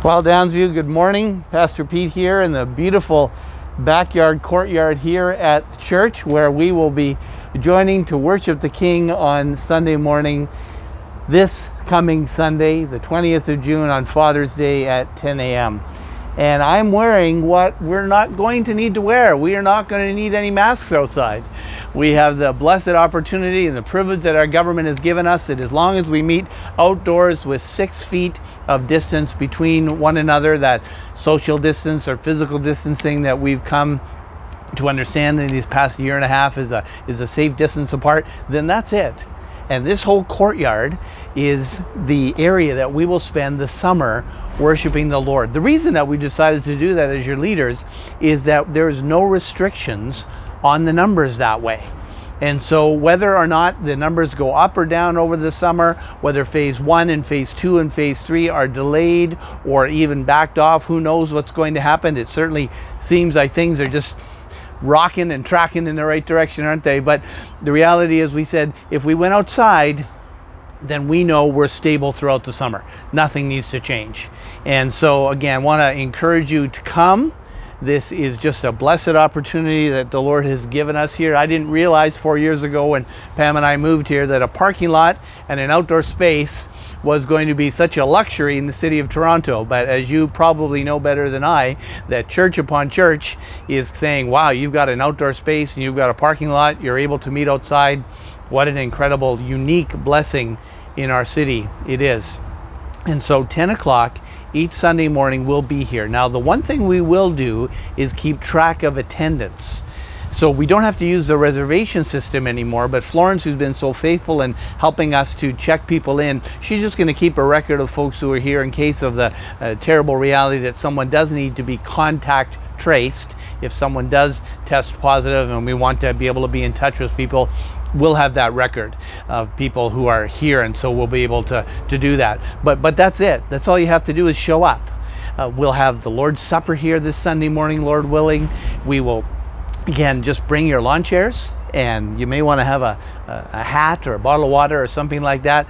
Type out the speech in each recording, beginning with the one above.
Well, Downsview, good morning. Pastor Pete here in the beautiful backyard courtyard here at the church, where we will be joining to worship the King on Sunday morning, this coming Sunday, the 20th of June, on Father's Day at 10 a.m. And I'm wearing what we're not going to need to wear. We are not going to need any masks outside. We have the blessed opportunity and the privilege that our government has given us that as long as we meet outdoors with 6 feet of distance between one another, that social distance or physical distancing that we've come to understand in these past year and a half is a safe distance apart, then that's it. And this whole courtyard is the area that we will spend the summer worshiping the Lord. The reason that we decided to do that as your leaders is that there's no restrictions on the numbers that way. And so whether or not the numbers go up or down over the summer, whether phase 1 and phase 2 and phase 3 are delayed or even backed off, who knows what's going to happen. It certainly seems like things are just rocking and tracking in the right direction, aren't they? But the reality is, we said if we went outside, then we know we're stable throughout the summer. Nothing needs to change. And so again, want to encourage you to come. This is just a blessed opportunity that the Lord has given us here. I didn't realize 4 years ago when Pam and I moved here that a parking lot and an outdoor space was going to be such a luxury in the city of Toronto. But as you probably know better than I, that church upon church is saying, wow, you've got an outdoor space and you've got a parking lot, you're able to meet outside. What an incredible, unique blessing in our city it is. And so 10 o'clock each Sunday morning we'll be here. Now, the one thing we will do is keep track of attendance. So we don't have to use the reservation system anymore, but Florence, who's been so faithful in helping us to check people in, she's just going to keep a record of folks who are here in case of the terrible reality that someone does need to be contact traced. If someone does test positive and we want to be able to be in touch with people, we'll have that record of people who are here, and so we'll be able to do that. But that's it. That's all you have to do is show up. We'll have the Lord's Supper here this Sunday morning, Lord willing. We will, again, just bring your lawn chairs, and you may want to have a hat or a bottle of water or something like that.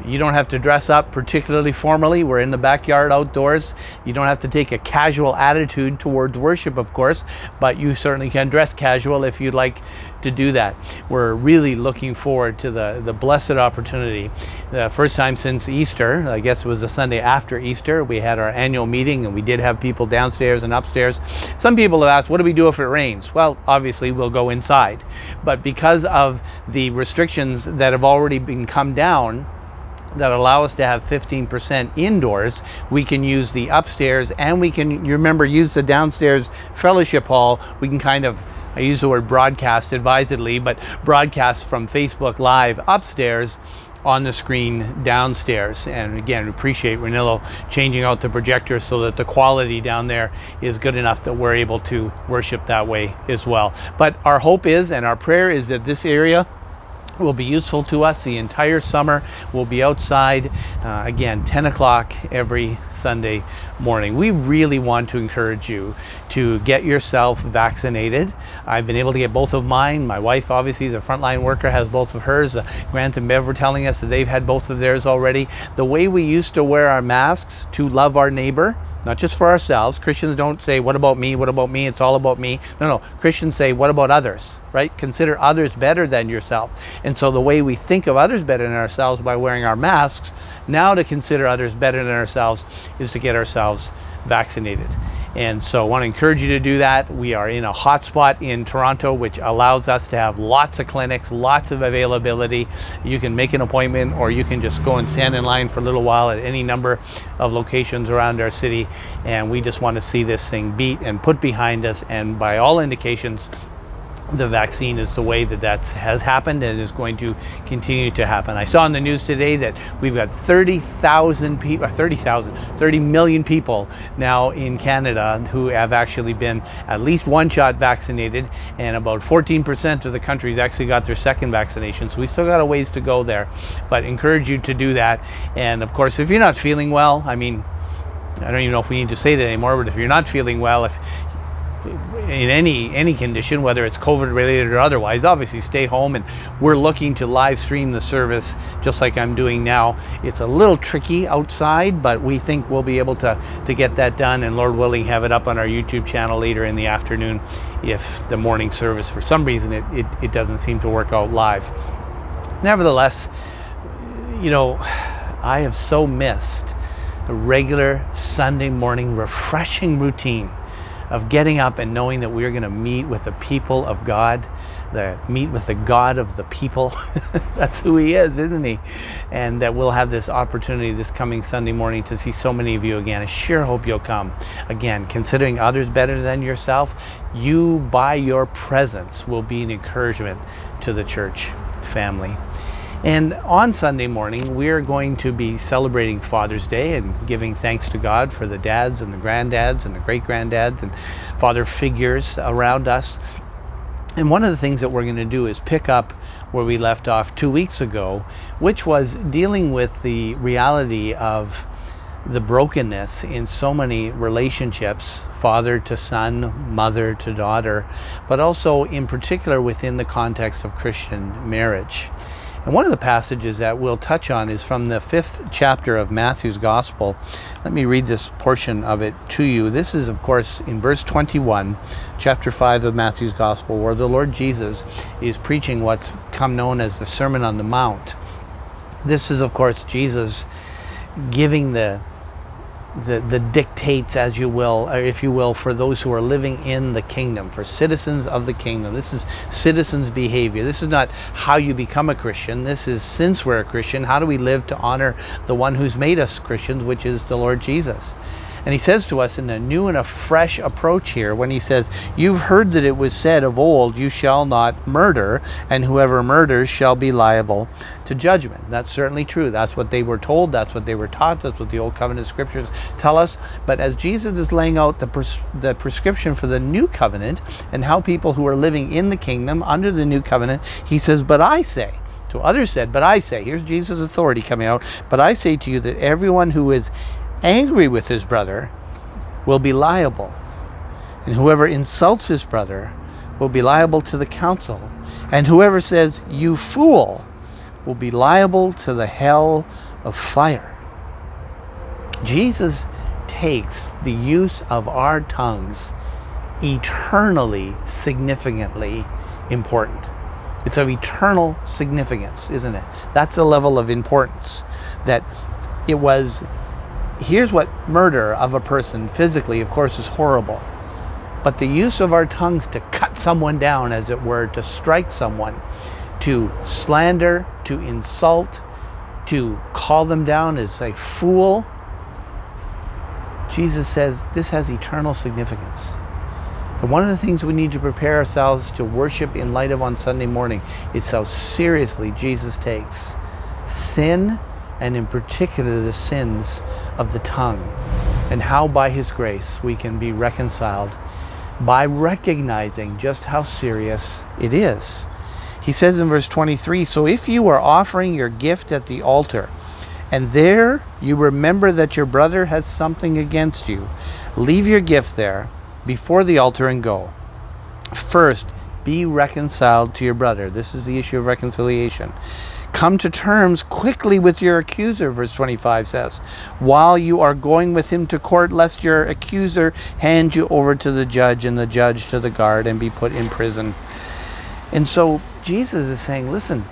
You don't have to dress up particularly formally. We're in the backyard outdoors. You don't have to take a casual attitude towards worship, of course, but you certainly can dress casual if you'd like to do that. We're really looking forward to the blessed opportunity. The first time since Easter, I guess it was the Sunday after Easter, we had our annual meeting, and we did have people downstairs and upstairs. Some people have asked, what do we do if it rains? Well, obviously we'll go inside. But because of the restrictions that have already been come down that allow us to have 15% indoors, we can use the upstairs, and we can, you remember, use the downstairs fellowship hall. We can kind of, I use the word broadcast advisedly, but broadcast from Facebook Live upstairs on the screen downstairs. And again, appreciate Renillo changing out the projector so that the quality down there is good enough that we're able to worship that way as well. But our hope is, and our prayer is, that this area will be useful to us the entire summer. We'll be outside, again, 10 o'clock every Sunday morning. We really want to encourage you to get yourself vaccinated. I've been able to get both of mine. My wife, obviously, is a frontline worker, has both of hers. Grant and Bev were telling us that they've had both of theirs already. The way we used to wear our masks to love our neighbor, not just for ourselves. Christians don't say, what about me? What about me? It's all about me. No. Christians say, what about others, right? Consider others better than yourself. And so the way we think of others better than ourselves by wearing our masks, now to consider others better than ourselves is to get ourselves vaccinated. And so I want to encourage you to do that. We are in a hotspot in Toronto, which allows us to have lots of clinics, lots of availability. You can make an appointment, or you can just go and stand in line for a little while at any number of locations around our city. And we just want to see this thing beat and put behind us. And by all indications, the vaccine is the way that has happened and is going to continue to happen. I saw in the news today that we've got 30 million people now in Canada who have actually been at least one shot vaccinated, and about 14% of the country's actually got their second vaccination. So we still got a ways to go there, but encourage you to do that. And of course, if you're not feeling well, I mean, I don't even know if we need to say that anymore, but if you're not feeling well, if in any condition, whether it's COVID related or otherwise, obviously stay home. And we're looking to live stream the service just like I'm doing now. It's a little tricky outside, but we think we'll be able to get that done, and Lord willing, have it up on our YouTube channel later in the afternoon if the morning service, for some reason, it doesn't seem to work out live. Nevertheless, I have so missed a regular Sunday morning refreshing routine of getting up and knowing that we're going to meet with the people of God, meet with the God of the people. That's who He is, isn't He? And that we'll have this opportunity this coming Sunday morning to see so many of you again. I sure hope you'll come. Again, considering others better than yourself, you by your presence will be an encouragement to the church family. And on Sunday morning, we're going to be celebrating Father's Day and giving thanks to God for the dads and the granddads and the great-granddads and father figures around us. And one of the things that we're going to do is pick up where we left off 2 weeks ago, which was dealing with the reality of the brokenness in so many relationships, father to son, mother to daughter, but also in particular within the context of Christian marriage. And one of the passages that we'll touch on is from the 5th chapter of Matthew's Gospel. Let me read this portion of it to you. This is, of course, in verse 21, chapter 5 of Matthew's Gospel, where the Lord Jesus is preaching what's come known as the Sermon on the Mount. This is, of course, Jesus giving the dictates, as you will, or if you will, for those who are living in the kingdom, for citizens of the kingdom. This is citizens' behavior. This is not how you become a Christian. This is, since we're a Christian, how do we live to honor the one who's made us Christians, which is the Lord Jesus. And He says to us in a new and a fresh approach here when He says, "You've heard that it was said of old, you shall not murder, and whoever murders shall be liable to judgment." That's certainly true. That's what they were told. That's what they were taught. That's what the Old Covenant scriptures tell us. But as Jesus is laying out the prescription for the New Covenant and how people who are living in the kingdom under the New Covenant, He says, "But I say," to others said, "But I say," here's Jesus' authority coming out, "But I say to you that everyone who is angry with his brother will be liable, and whoever insults his brother will be liable to the council, and whoever says 'you fool' will be liable to the hell of fire." Jesus takes the use of our tongues eternally significantly important. It's of eternal significance, isn't it? That's the level of importance that it was. Here's what murder of a person physically, of course, is horrible. But the use of our tongues to cut someone down, as it were, to strike someone, to slander, to insult, to call them down as a fool, Jesus says this has eternal significance. And one of the things we need to prepare ourselves to worship in light of on Sunday morning is how seriously Jesus takes sin, and in particular the sins of the tongue, and how by His grace we can be reconciled by recognizing just how serious it is. He says in verse 23, "So if you are offering your gift at the altar, and there you remember that your brother has something against you, leave your gift there before the altar and go. First, be reconciled to your brother." This is the issue of reconciliation. "Come to terms quickly with your accuser," verse 25 says, "while you are going with him to court, lest your accuser hand you over to the judge, and the judge to the guard, and be put in prison." And so Jesus is saying, listen,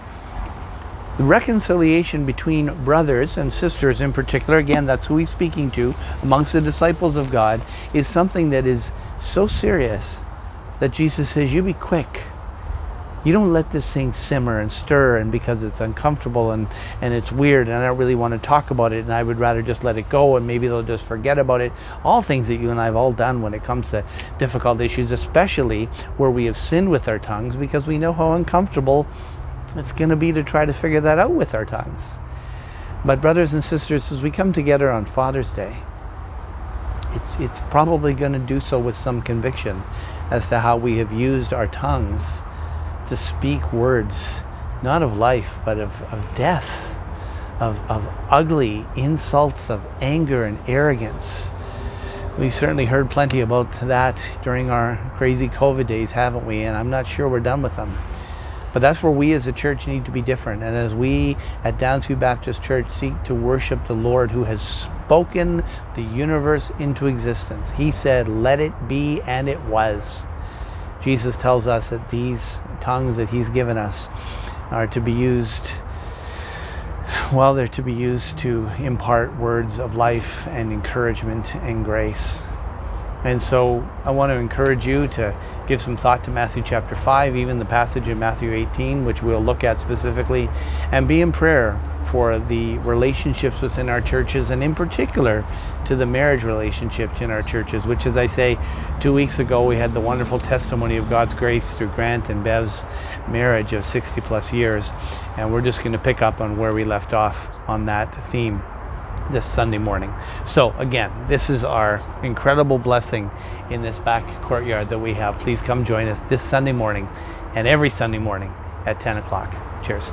the reconciliation between brothers and sisters in particular, again, that's who He's speaking to amongst the disciples of God, is something that is so serious that Jesus says, you be quick. You don't let this thing simmer and stir, and because it's uncomfortable and it's weird and I don't really want to talk about it and I would rather just let it go and maybe they'll just forget about it. All things that you and I have all done when it comes to difficult issues, especially where we have sinned with our tongues, because we know how uncomfortable it's going to be to try to figure that out with our tongues. But brothers and sisters, as we come together on Father's Day, it's probably going to do so with some conviction as to how we have used our tongues to speak words, not of life, but of death, of ugly insults, of anger and arrogance. We certainly heard plenty about that during our crazy COVID days, haven't we? And I'm not sure we're done with them. But that's where we as a church need to be different. And as we at Downsview Baptist Church seek to worship the Lord who has spoken the universe into existence, he said, "Let it be," and it was. Jesus tells us that these tongues that he's given us are to be used, well, they're to be used to impart words of life and encouragement and grace. And so I want to encourage you to give some thought to Matthew chapter 5, even the passage in Matthew 18, which we'll look at specifically, and be in prayer for the relationships within our churches, and in particular to the marriage relationships in our churches, which, as I say, 2 weeks ago we had the wonderful testimony of God's grace through Grant and Bev's marriage of 60 plus years. And we're just going to pick up on where we left off on that theme this Sunday morning. So again, this is our incredible blessing in this back courtyard that we have. Please come join us this Sunday morning and every Sunday morning at 10 o'clock. Cheers.